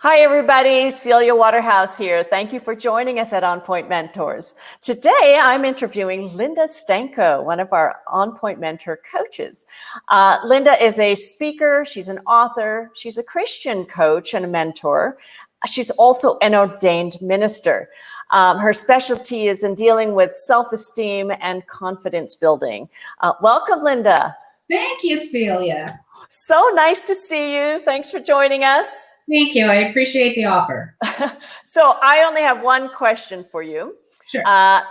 Hi, everybody. Celia Waterhouse here. Thank you for joining us at OnPoint Mentors. Today, I'm interviewing Linda Sztanko, one of our OnPoint Mentor coaches. Linda is a speaker. She's an author. She's a Christian coach and a mentor. She's also an ordained minister. Her specialty is in dealing with self-esteem and confidence building. Welcome, Linda. Thank you, Celia. So nice to see you. Thanks for joining us. Thank you. I appreciate the offer. So I only have one question for you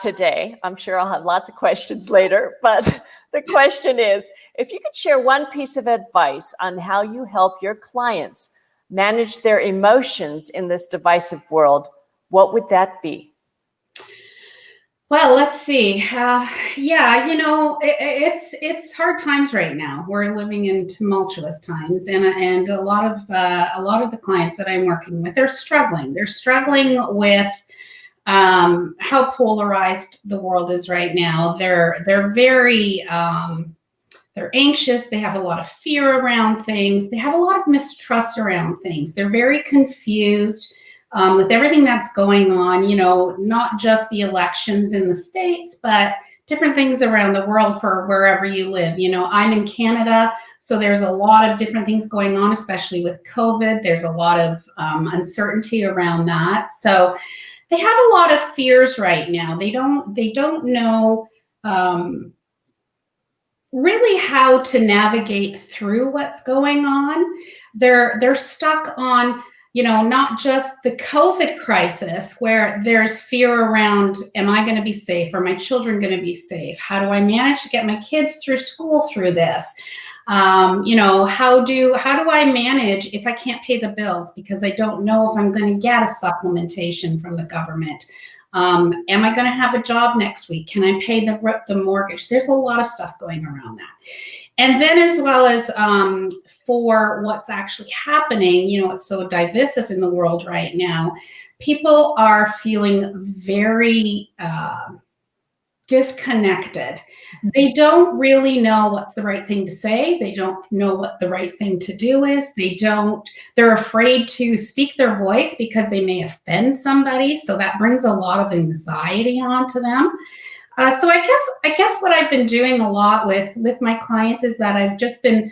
today. I'm sure I'll have lots of questions later, but the question is, if you could share one piece of advice on how you help your clients manage their emotions in this divisive world, what would that be? Well, let's see. It's hard times right now. We're living in tumultuous times, and a lot of the clients that I'm working with are struggling. They're struggling with how polarized the world is right now. They're very they're anxious. They have a lot of fear around things. They have a lot of mistrust around things. They're very confused. With everything that's going on, not just the elections in the States, but different things around the world for wherever you live. I'm in Canada, so there's a lot of different things going on, especially with COVID. There's a lot of uncertainty around that. So they have a lot of fears right now. They don't know really how to navigate through what's going on. They're stuck on not just the COVID crisis where there's fear around, am I going to be safe? Are my children going to be safe? How do I manage to get my kids through school through this? How do I manage if I can't pay the bills because I don't know if I'm going to get a supplementation from the government? Am I going to have a job next week? Can I pay the mortgage? There's a lot of stuff going around that. And then as well as for what's actually happening, it's so divisive in the world right now. People are feeling very disconnected. They don't really know what's the right thing to say. They don't know what the right thing to do is. They're afraid to speak their voice because they may offend somebody. So that brings a lot of anxiety onto them. So I guess what I've been doing a lot with my clients is that I've just been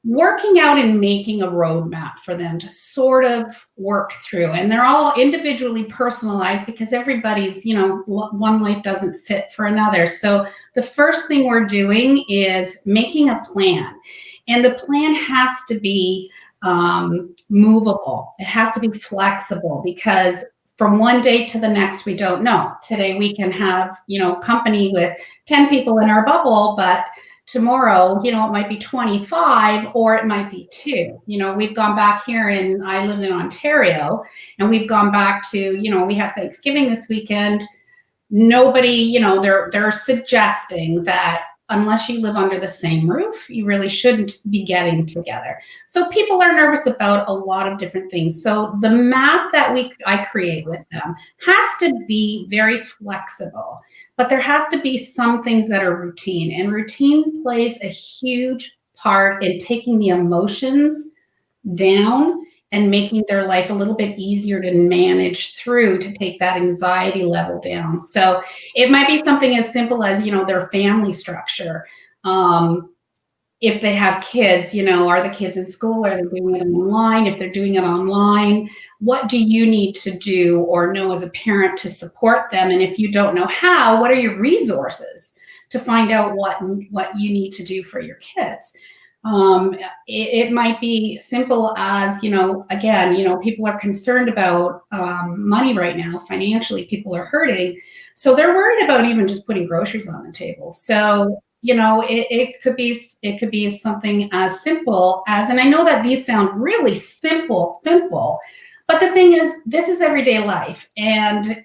working out and making a roadmap for them to sort of work through. And they're all individually personalized because everybody's, one life doesn't fit for another. So the first thing we're doing is making a plan. And the plan has to be movable. It has to be flexible because from one day to the next, we don't know. Today we can have, company with 10 people in our bubble, but tomorrow, it might be 25 or it might be 2. We've gone back here I live in Ontario, and we've gone back to, we have Thanksgiving this weekend. Nobody, they're suggesting that unless you live under the same roof, you really shouldn't be getting together. So people are nervous about a lot of different things. So the map that I create with them has to be very flexible, but there has to be some things that are routine, and routine plays a huge part in taking the emotions down and making their life a little bit easier to manage through, to take that anxiety level down. So it might be something as simple as, their family structure. If they have kids, are the kids in school? Are they doing it online? If they're doing it online, what do you need to do or know as a parent to support them? And if you don't know how, what are your resources to find out what you need to do for your kids? It might be simple as, again, people are concerned about money right now. Financially, people are hurting. So they're worried about even just putting groceries on the table. So, it could be something as simple as, and I know that these sound really simple, but the thing is, this is everyday life. And,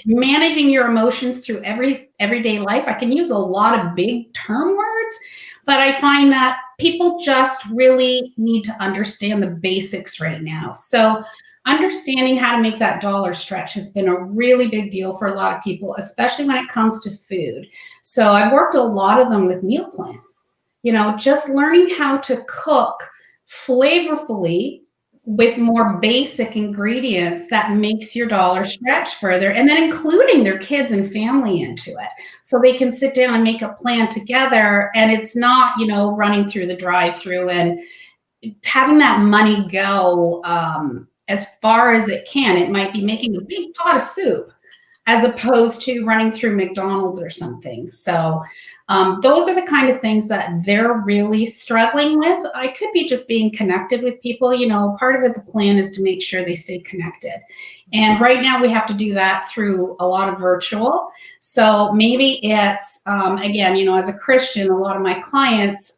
managing your emotions through everyday life, I can use a lot of big term words, but I find that people just really need to understand the basics right now. So understanding how to make that dollar stretch has been a really big deal for a lot of people, especially when it comes to food. So I've worked a lot of them with meal plans, just learning how to cook flavorfully with more basic ingredients that makes your dollar stretch further, and then including their kids and family into it so they can sit down and make a plan together, and it's not, running through the drive-through and having that money go as far as it can. It might be making a big pot of soup as opposed to running through McDonald's or something. So those are the kind of things that they're really struggling with. I could be just being connected with people. Part of it, the plan is to make sure they stay connected. And right now we have to do that through a lot of virtual. So maybe it's, again, as a Christian, a lot of my clients,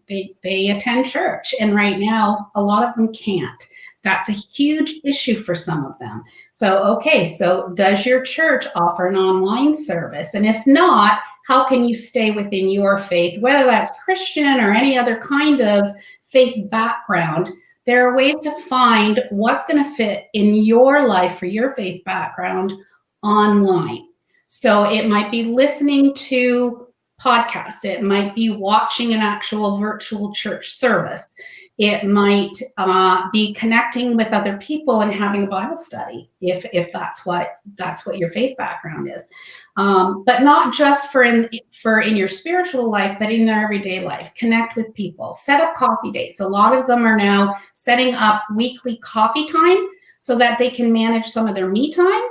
they attend church. And right now, a lot of them can't. That's a huge issue for some of them. So, okay, so does your church offer an online service? And if not, how can you stay within your faith, whether that's Christian or any other kind of faith background? There are ways to find what's going to fit in your life for your faith background online. So it might be listening to podcasts. It might be watching an actual virtual church service. It might be connecting with other people and having a Bible study, if that's what your faith background is. But not just for in your spiritual life, but in their everyday life. Connect with people. Set up coffee dates. A lot of them are now setting up weekly coffee time so that they can manage some of their me time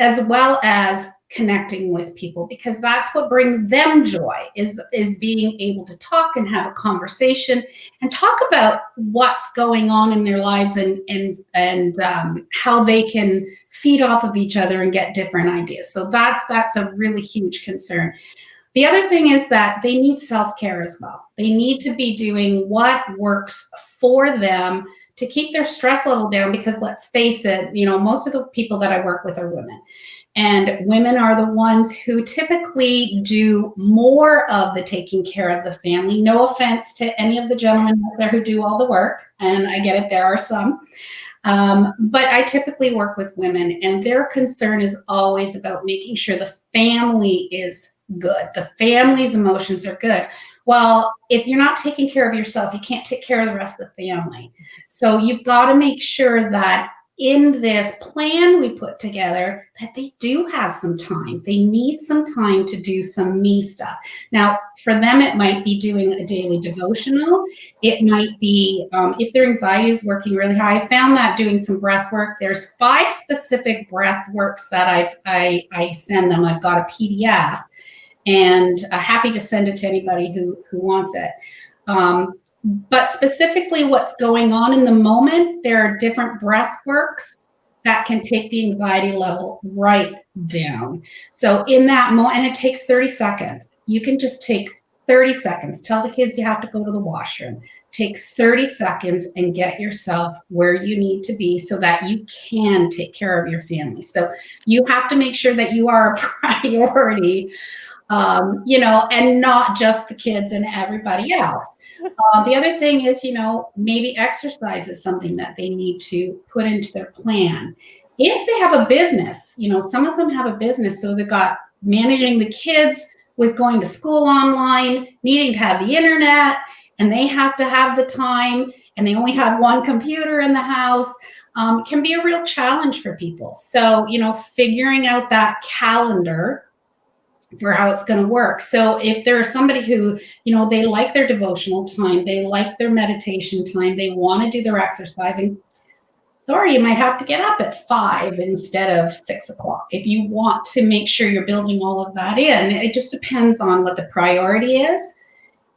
as well as connecting with people, because that's what brings them joy, is being able to talk and have a conversation and talk about what's going on in their lives and how they can feed off of each other and get different ideas. So that's a really huge concern. The other thing is that they need self-care as well. They need to be doing what works for them to keep their stress level down, because let's face it, most of the people that I work with are women. And women are the ones who typically do more of the taking care of the family. No offense to any of the gentlemen out there who do all the work, and I get it, there are some. But I typically work with women, and their concern is always about making sure the family is good. The family's emotions are good. Well, if you're not taking care of yourself, you can't take care of the rest of the family. So you've got to make sure that in this plan we put together, that they do have some time. They need some time to do some me stuff. Now, for them, it might be doing a daily devotional. It might be, if their anxiety is working really high, I found that doing some breath work. There's 5 specific breath works that I send them. I've got a PDF, and happy to send it to anybody who wants it. But specifically what's going on in the moment, there are different breath works that can take the anxiety level right down. So in that moment, and it takes 30 seconds. You can just take 30 seconds. Tell the kids you have to go to the washroom. Take 30 seconds and get yourself where you need to be so that you can take care of your family. So you have to make sure that you are a priority, and not just the kids and everybody else. The other thing is, maybe exercise is something that they need to put into their plan. If they have a business, some of them have a business, so they've got managing the kids with going to school online, needing to have the internet, and they have to have the time, and they only have one computer in the house, can be a real challenge for people. So, figuring out that calendar for how it's going to work. So if there's somebody who, they like their devotional time, they like their meditation time, they want to do their exercising, sorry, you might have to get up at 5 instead of 6 o'clock. If you want to make sure you're building all of that in, it just depends on what the priority is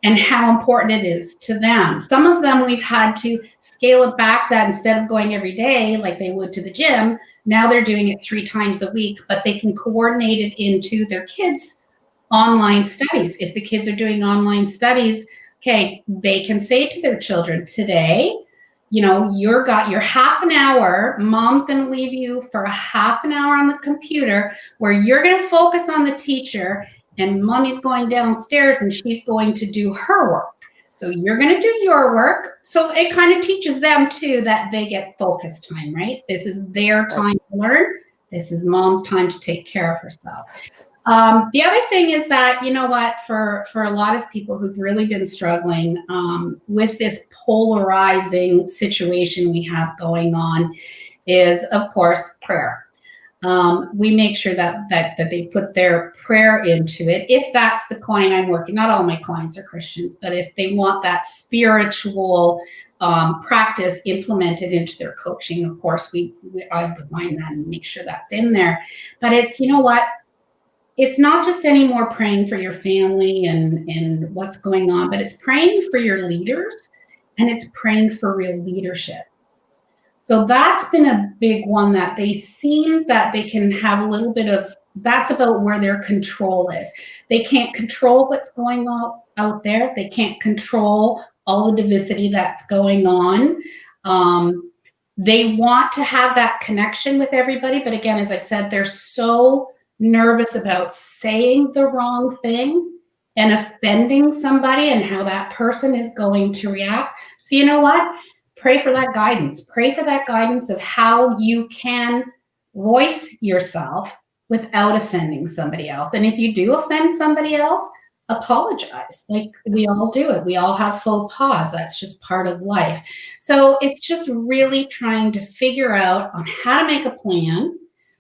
and how important it is to them. Some of them we've had to scale it back, that instead of going every day like they would to the gym, now they're doing it 3 times a week, but they can coordinate it into their kids' online studies. If the kids are doing online studies, okay, they can say to their children, today, you're got your half an hour, mom's going to leave you for a half an hour on the computer where you're going to focus on the teacher, and mommy's going downstairs and she's going to do her work. So you're going to do your work. So it kind of teaches them too that they get focus time, right? This is their time to learn. This is mom's time to take care of herself. The other thing is that, you know what, for a lot of people who've really been struggling with this polarizing situation we have going on is, of course, prayer. We make sure that they put their prayer into it. If that's the client I'm working, not all my clients are Christians, but if they want that spiritual practice implemented into their coaching, of course, I design that and make sure that's in there. But it's, you know what, it's not just anymore praying for your family and what's going on, but it's praying for your leaders, and it's praying for real leadership. So that's been a big one, that they seem that they can have a little bit of, that's about where their control is. They can't control what's going on out there. They can't control all the diversity that's going on. They want to have that connection with everybody. But again, as I said, they're so nervous about saying the wrong thing and offending somebody and how that person is going to react. So you know what? Pray for that guidance. Pray for that guidance of how you can voice yourself without offending somebody else. And if you do offend somebody else, apologize. Like, we all do it. We all have faux pas. That's just part of life. So it's just really trying to figure out on how to make a plan,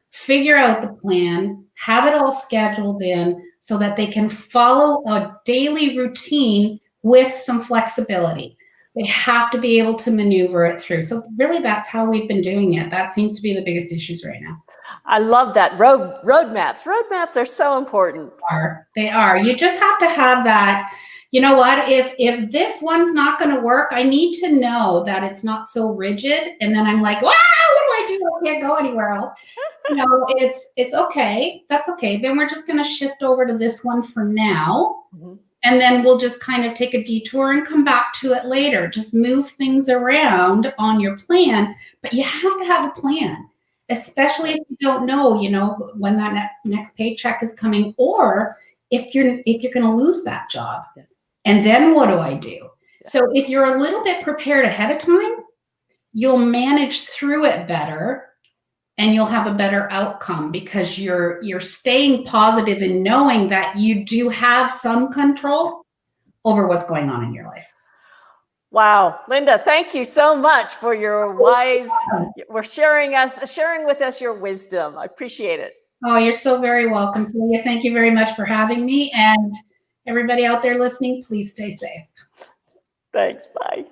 figure out the plan, have it all scheduled in so that they can follow a daily routine with some flexibility. They have to be able to maneuver it through. So really, that's how we've been doing it. That seems to be the biggest issues right now. I love that. Roadmaps. Roadmaps are so important. They are. You just have to have that, you know what, if this one's not going to work, I need to know that it's not so rigid. And then I'm like, wow, what do I do? I can't go anywhere else. You know, it's okay. That's okay. Then we're just going to shift over to this one for now. Mm-hmm. And then we'll just kind of take a detour and come back to it later. Just move things around on your plan. But you have to have a plan, especially if you don't know, you know, when that next paycheck is coming, or if you're going to lose that job. Yeah. And then what do I do? Yeah. So if you're a little bit prepared ahead of time, you'll manage through it better. And you'll have a better outcome because you're staying positive and knowing that you do have some control over what's going on in your life. Wow, Linda, thank you so much for your wise, sharing with us your wisdom. I appreciate it. Oh, you're so very welcome, Celia. Thank you very much for having me. And everybody out there listening, please stay safe. Thanks. Bye.